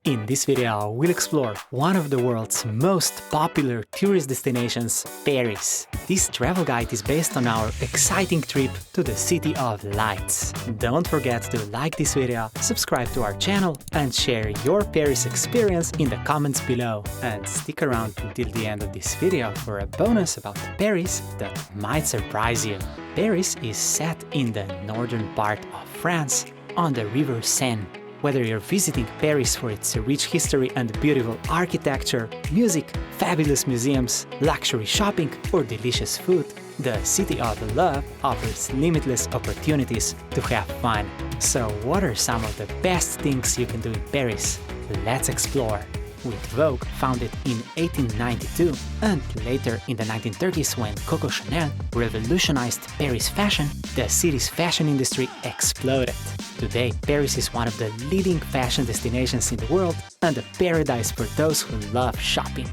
In this video, we'll explore one of the world's most popular tourist destinations, Paris. This travel guide is based on our exciting trip to the City of Lights. Don't forget to like this video, subscribe to our channel, and share your Paris experience in the comments below. And stick around until the end of this video for a bonus about Paris that might surprise you. Paris is set in the northern part of France, on the river Seine. Whether you're visiting Paris for its rich history and beautiful architecture, music, fabulous museums, luxury shopping, or delicious food, the City of Love offers limitless opportunities to have fun. So what are some of the best things you can do in Paris? Let's explore. With Vogue, founded in 1892, and later in the 1930s when Coco Chanel revolutionized Paris fashion, the city's fashion industry exploded. Today, Paris is one of the leading fashion destinations in the world and a paradise for those who love shopping.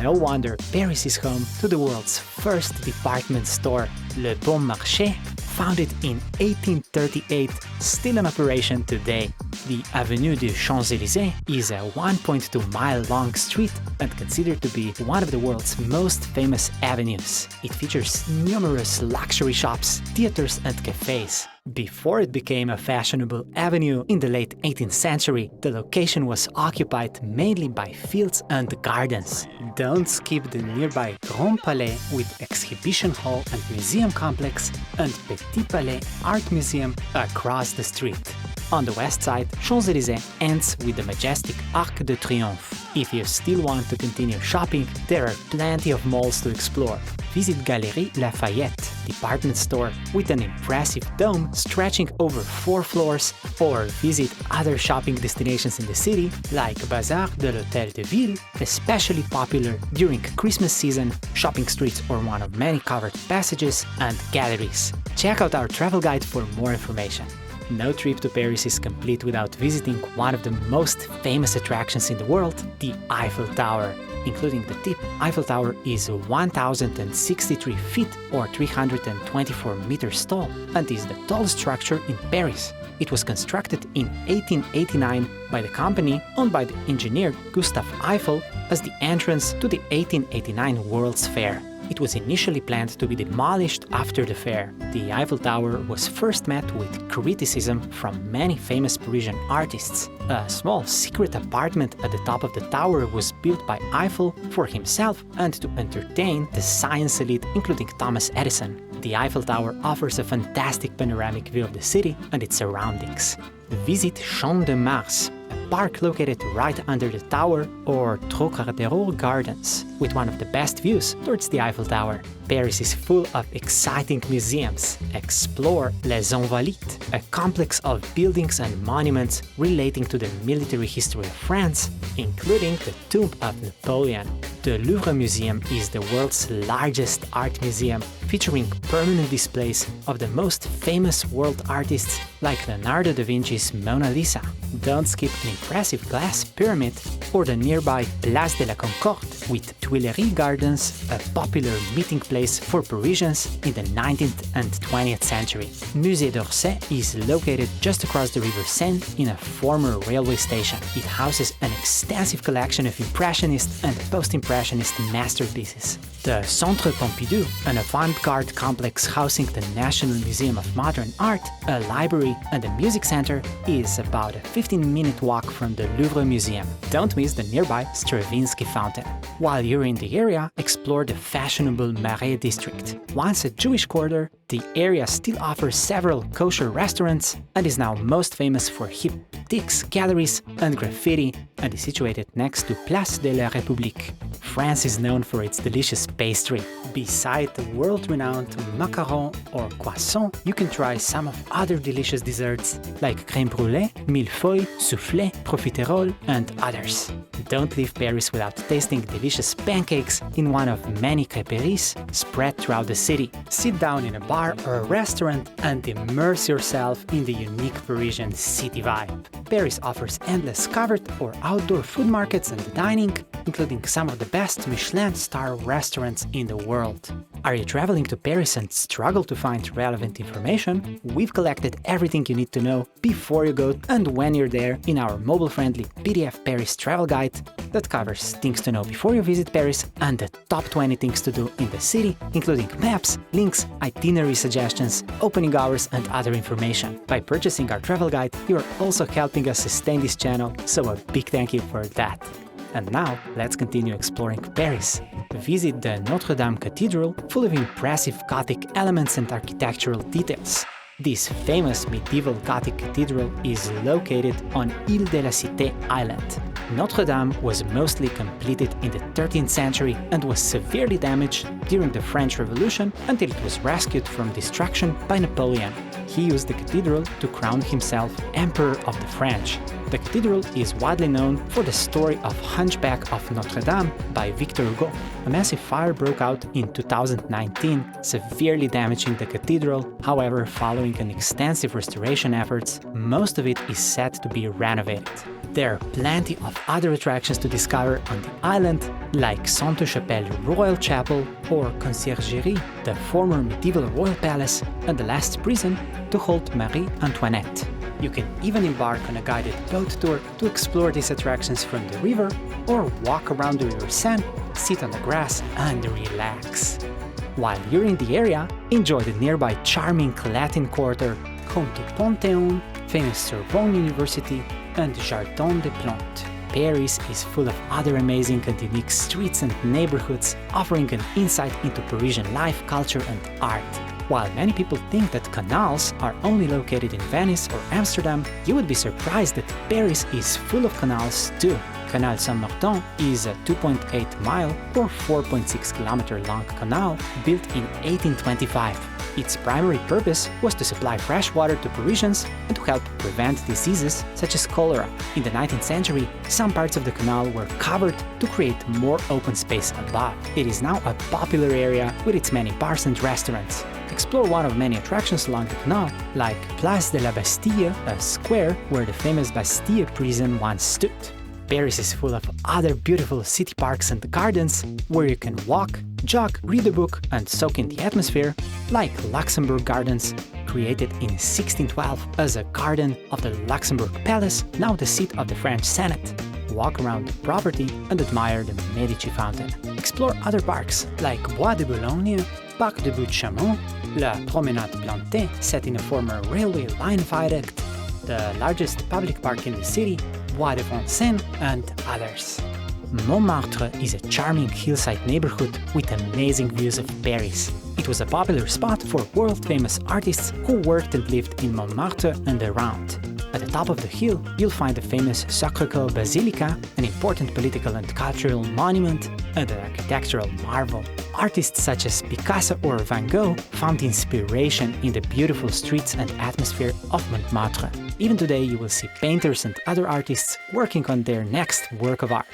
No wonder Paris is home to the world's first department store, Le Bon Marché, founded in 1838, still in operation today. The Avenue des Champs-Élysées is a 1.2-mile-long street and considered to be one of the world's most famous avenues. It features numerous luxury shops, theaters, and cafes. Before it became a fashionable avenue in the late 18th century, the location was occupied mainly by fields and gardens. Don't skip the nearby Grand Palais with exhibition hall and museum complex, and Petit Palais Art Museum across the street. On the west side, Champs-Élysées ends with the majestic Arc de Triomphe. If you still want to continue shopping, there are plenty of malls to explore. Visit Galeries Lafayette, department store with an impressive dome stretching over 4 floors, or visit other shopping destinations in the city like Bazar de l'Hôtel de Ville, especially popular during Christmas season, shopping streets or one of many covered passages, and galleries. Check out our travel guide for more information. No trip to Paris is complete without visiting one of the most famous attractions in the world, the Eiffel Tower. Including the tip, Eiffel Tower is 1,063 feet or 324 meters tall and is the tallest structure in Paris. It was constructed in 1889 by the company owned by the engineer Gustave Eiffel as the entrance to the 1889 World's Fair. It was initially planned to be demolished after the fair. The Eiffel Tower was first met with criticism from many famous Parisian artists. A small secret apartment at the top of the tower was built by Eiffel for himself and to entertain the science elite, including Thomas Edison. The Eiffel Tower offers a fantastic panoramic view of the city and its surroundings. Visit Champ de Mars, a park located right under the tower, or Trocadéro Gardens, with one of the best views towards the Eiffel Tower. Paris is full of exciting museums. Explore Les Invalides, a complex of buildings and monuments relating to the military history of France, including the tomb of Napoleon. The Louvre Museum is the world's largest art museum, featuring permanent displays of the most famous world artists like Leonardo da Vinci's Mona Lisa. Don't skip an impressive glass pyramid or the nearby Place de la Concorde with Tuileries Gardens, a popular meeting place for Parisians in the 19th and 20th century. Musée d'Orsay is located just across the river Seine in a former railway station. It houses an extensive collection of Impressionist and Post-Impressionist masterpieces. The Centre Pompidou, an avant-garde complex housing the National Museum of Modern Art, a library, and a music center, is about a 15-minute walk from the Louvre Museum. Don't miss the nearby Stravinsky Fountain. While you're in the area, explore the fashionable Marais district. Once a Jewish quarter, the area still offers several kosher restaurants and is now most famous for hip boutiques, galleries, and graffiti, and is situated next to Place de la République. France is known for its delicious pastry. Beside the world-renowned macaron or croissant, you can try some of other delicious desserts like crème brûlée, millefeuille, soufflé, profiterole, and others. Don't leave Paris without tasting delicious pancakes in one of many crêperies spread throughout the city. Sit down in a bar or a restaurant and immerse yourself in the unique Parisian city vibe. Paris offers endless covered or outdoor food markets and dining, including some of the best Michelin star restaurants in the world. Are you traveling to Paris and struggle to find relevant information? We've collected everything you need to know before you go and when you're there in our mobile-friendly PDF Paris travel guide that covers things to know before you visit Paris and the top 20 things to do in the city, including maps, links, itinerary suggestions, opening hours, and other information. By purchasing our travel guide, you are also helping us sustain this channel, so a big thank you for that. And now, let's continue exploring Paris. Visit the Notre Dame Cathedral, full of impressive Gothic elements and architectural details. This famous medieval Gothic cathedral is located on Île de la Cité Island. Notre Dame was mostly completed in the 13th century and was severely damaged during the French Revolution until it was rescued from destruction by Napoleon. He used the cathedral to crown himself Emperor of the French. The cathedral is widely known for the story of Hunchback of Notre Dame by Victor Hugo. A massive fire broke out in 2019, severely damaging the cathedral. However, following an extensive restoration efforts, most of it is set to be renovated. There are plenty of other attractions to discover on the island, like Sainte-Chapelle Royal Chapel or Conciergerie, the former medieval royal palace and the last prison to hold Marie Antoinette. You can even embark on a guided boat tour to explore these attractions from the river or walk around the river Seine, sit on the grass and relax. While you're in the area, enjoy the nearby charming Latin Quarter, home to Panthéon, famous Sorbonne University, and Jardin des Plantes. Paris is full of other amazing and unique streets and neighborhoods, offering an insight into Parisian life, culture, and art. While many people think that canals are only located in Venice or Amsterdam, you would be surprised that Paris is full of canals too. Canal Saint-Martin is a 2.8-mile or 4.6-kilometer long canal built in 1825. Its primary purpose was to supply fresh water to Parisians and to help prevent diseases such as cholera. In the 19th century, some parts of the canal were covered to create more open space above. It is now a popular area with its many bars and restaurants. Explore one of many attractions along the canal, like Place de la Bastille, a square where the famous Bastille prison once stood. Paris is full of other beautiful city parks and gardens where you can walk, jog, read a book, and soak in the atmosphere, like Luxembourg Gardens, created in 1612 as a garden of the Luxembourg Palace, now the seat of the French Senate. Walk around the property and admire the Medici fountain. Explore other parks like Bois de Boulogne, Parc de Butte-Chaumont, La Promenade Plantée, set in a former railway line viaduct, the largest public park in the city, Bois de Vincennes, and others. Montmartre is a charming hillside neighborhood with amazing views of Paris. It was a popular spot for world-famous artists who worked and lived in Montmartre and around. At the top of the hill, you'll find the famous Sacré-Cœur basilica, an important political and cultural monument, and an architectural marvel. Artists such as Picasso or Van Gogh found inspiration in the beautiful streets and atmosphere of Montmartre. Even today, you will see painters and other artists working on their next work of art.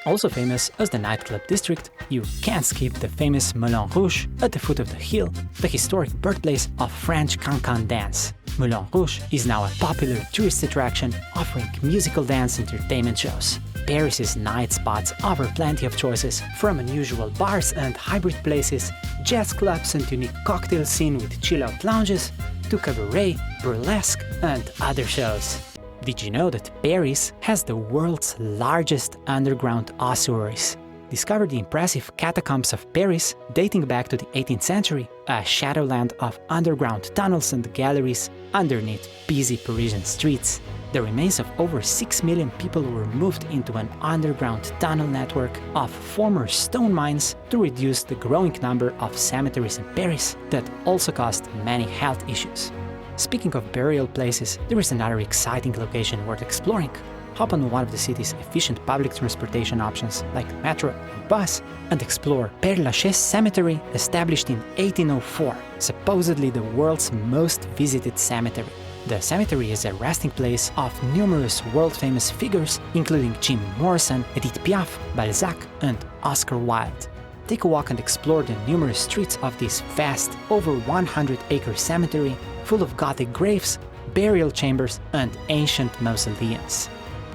Also famous as the nightclub district, you can't skip the famous Moulin Rouge at the foot of the hill, the historic birthplace of French cancan dance. Moulin Rouge is now a popular tourist attraction, offering musical dance entertainment shows. Paris's night spots offer plenty of choices, from unusual bars and hybrid places, jazz clubs and unique cocktail scene with chill-out lounges, to cabaret, burlesque, and other shows. Did you know that Paris has the world's largest underground ossuaries? Discover the impressive Catacombs of Paris, dating back to the 18th century, a shadowland of underground tunnels and galleries underneath busy Parisian streets. The remains of over 6 million people were moved into an underground tunnel network of former stone mines to reduce the growing number of cemeteries in Paris that also caused many health issues. Speaking of burial places, there is another exciting location worth exploring. Hop on one of the city's efficient public transportation options like Metro and bus and explore Père Lachaise Cemetery, established in 1804, supposedly the world's most visited cemetery. The cemetery is a resting place of numerous world-famous figures, including Jim Morrison, Edith Piaf, Balzac, and Oscar Wilde. Take a walk and explore the numerous streets of this vast, over 100-acre cemetery, full of Gothic graves, burial chambers, and ancient mausoleums.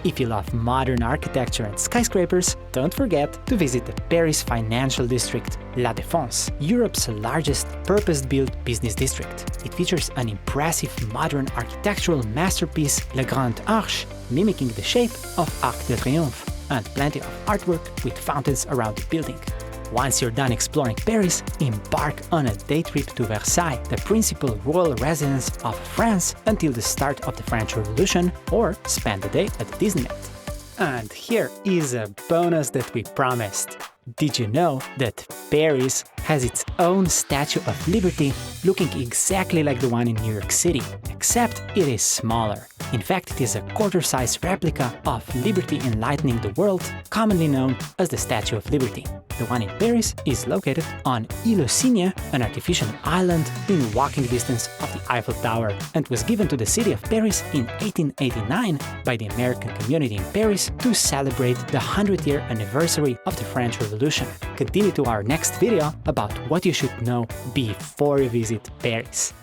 If you love modern architecture and skyscrapers, don't forget to visit the Paris financial district, La Défense, Europe's largest purpose-built business district. It features an impressive modern architectural masterpiece, La Grande Arche, mimicking the shape of Arc de Triomphe, and plenty of artwork with fountains around the building. Once you're done exploring Paris, embark on a day trip to Versailles, the principal royal residence of France until the start of the French Revolution, or spend the day at Disneyland. And here is a bonus that we promised. Did you know that Paris has its own Statue of Liberty looking exactly like the one in New York City, except it is smaller. In fact, it is a quarter-size replica of Liberty enlightening the world, commonly known as the Statue of Liberty. The one in Paris is located on Île aux Cygnes, an artificial island in walking distance of the Eiffel Tower, and was given to the city of Paris in 1889 by the American community in Paris to celebrate the 100th-year anniversary of the French Revolution. Continue to our next video about what you should know before you visit Paris.